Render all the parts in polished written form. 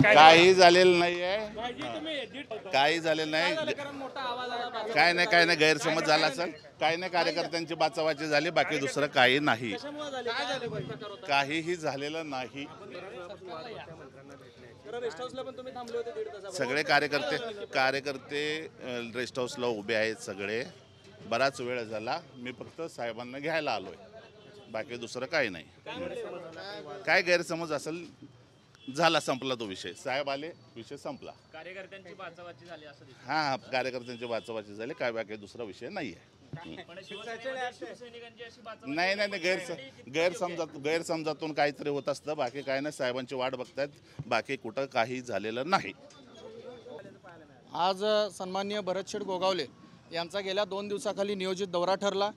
काही झालेलं नाही आहे, काही झालेलं नाही, काय नाही गैरसमज झाला असेल, काही नाही कार्यकर्त्यांची बाचाबाची झाली, बाकी दुसरं काही नाही, काहीही झालेलं नाही। सगळे कार्यकर्ते रेस्ट हाऊसला उभे आहेत सगळे, बराच वेळ झाला, मी फक्त साहेबांना घ्यायला आलोय, बाकी दुसरं काही नाही। काय गैरसमज असेल झाला, संपला तो विषय, साहेब आले, विषय संपला। कार्यकर्त्यांची बाचाबाची झाली असं दिसतं। हां, कार्यकर्त्यांची बाचाबाची झाली, काय बाकी दुसरा विषय नाही आहे। नाही, गैरसमजातून काहीतरी होत असतं, बाकी काय नाही, साहेबांची वाट बघतायत, बाकी कुठं काही झालेलं नाही। आज सन्माननीय भरतशेठ गोगावले यांचा गेल्या 2 दिवसाखाली नियोजित दौरा ठरला,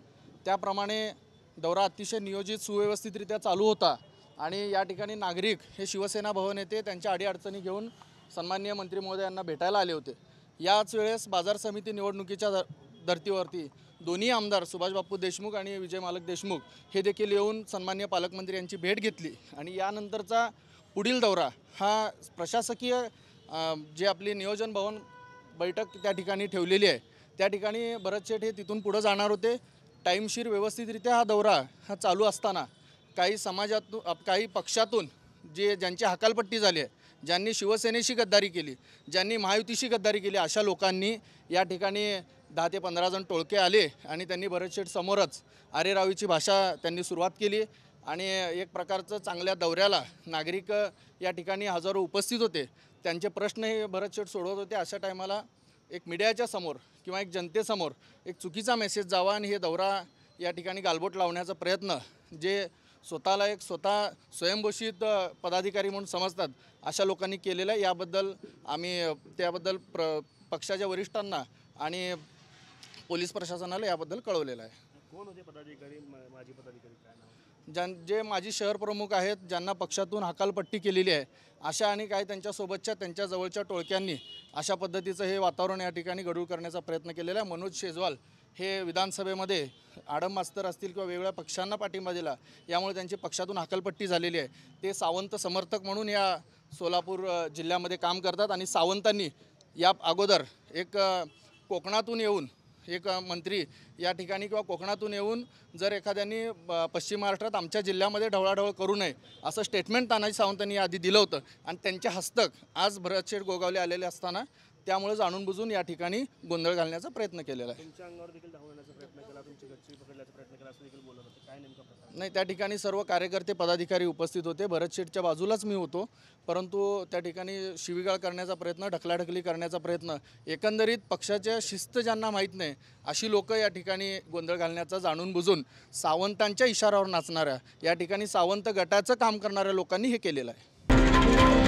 त्याप्रमाणे दौरा अतिशय नियोजित सुव्यवस्थितरित्या चालू होता आणि या ठिकाणी नागरिक हे शिवसेना भवन येथे त्यांच्या अडीअडचणी घेऊन सन्माननीय मंत्री महोदयांना भेटायला आले होते। याच वेळेस बाजार समिती निवडणुकीच्या धर्तीवरती दोन्ही आमदार सुभाष बापू देशमुख आणि विजय मालक देशमुख हे देखील येऊन सन्माननीय पालकमंत्री यांची भेट घेतली आणि यानंतरचा पुढील दौरा हा प्रशासकीय जे आपली नियोजन भवन बैठक त्या ठिकाणी ठेवलेली आहे, त्या ठिकाणी भरतशेठ हे तिथून पुढे जाणार होते। टाईमशीर व्यवस्थितरित्या हा दौरा हा चालू असताना काही समाजातून, काही पक्षातून ज्यांची हकालपट्टी झाली आहे, ज्यांनी शिवसेनेशी गद्दारी केली, ज्यांनी महायुतीशी गद्दारी केली, अशा लोकांनी या ठिकाणी 10 ते 15 जण टोळके आले आणि त्यांनी भरतशेठ समोरच आरेरावीची भाषा त्यांनी सुरुवात केली आणि एक प्रकारचं चांगल्या दौऱ्याला नागरिक या ठिकाणी हजारो उपस्थित होते, त्यांचे प्रश्न हे भरतशेठ सोडवत होते। अशा टायमाला एक मीडियाच्या समोर किंवा एक जनतेसमोर एक चुकीचा मेसेज जावा आणि हे दौरा या ठिकाणी गालबोट लावण्याचा प्रयत्न, जे स्वतःला एक स्वयंघोषित पदाधिकारी म्हणून समजतात अशा लोकांनी केलेलं आहे। याबद्दल आम्ही त्याबद्दल पक्षाच्या वरिष्ठांना आणि पोलीस प्रशासनाला याबद्दल कळवलेलं आहे। कोण होते पदाधिकारी, माजी पदाधिकारी, काय नाव? जे माजी शहर प्रमुख आहेत, ज्यांना पक्षातून हकालपट्टी केलेली आहे, अशा आणि काही त्यांच्यासोबतच्या त्यांच्या जवळच्या टोळक्यांनी अशा पद्धतीचं हे वातावरण या ठिकाणी गढूळ करण्याचा प्रयत्न केलेला आहे। मनोज शेजवाल हे विधानसभेमध्ये आडम मास्तर असतील किंवा वेगवेगळ्या पक्षांना पाठिंबा दिला, यामुळे त्यांची पक्षातून हकालपट्टी झालेली आहे। ते सावंत समर्थक म्हणून या सोलापूर जिल्ह्यामध्ये काम करतात आणि सावंतांनी या अगोदर एक कोकणातून येऊन एक मंत्री या ठिकाणी किंवा कोकणातून येऊन जर एखाद्याने पश्चिम महाराष्ट्रात आमच्या जिल्ह्यामध्ये ढवळाढवळ करू नये असं स्टेटमेंट तानाजी सावंतांनी आधी दिलं होतं आणि त्यांच्या हस्तक आज भरतशेठ गोगावले आलेले असताना त्यामुळे जाणून बुजून या ठिकाणी गोंधळ घालण्याचा प्रयत्न केलेला आहे। तुमच्या अंगावर देखील धावण्याचा प्रयत्न केला, तुमची गच्ची पकडण्याचा प्रयत्न केला असं देखील बोलत होते, काय नेमका प्रकार? नाही, त्या ठिकाणी सर्व कार्यकर्ते पदाधिकारी उपस्थित होते, भरतशेठच्या बाजूलाच मी होतो, परंतु त्या ठिकाणी शिवीगाळ करण्याचा प्रयत्न, ढकलाढकली करण्याचा प्रयत्न, एकंदरीत पक्षाच्या शिस्त ज्यांना माहीत नाही अशी लोक या ठिकाणी गोंधळ घालण्याचा जाणून बुजून सावंतांच्या इशाऱ्यावर नाचणाऱ्या, या ठिकाणी सावंत गटाचं काम करणाऱ्या लोकांनी हे केलेलं आहे।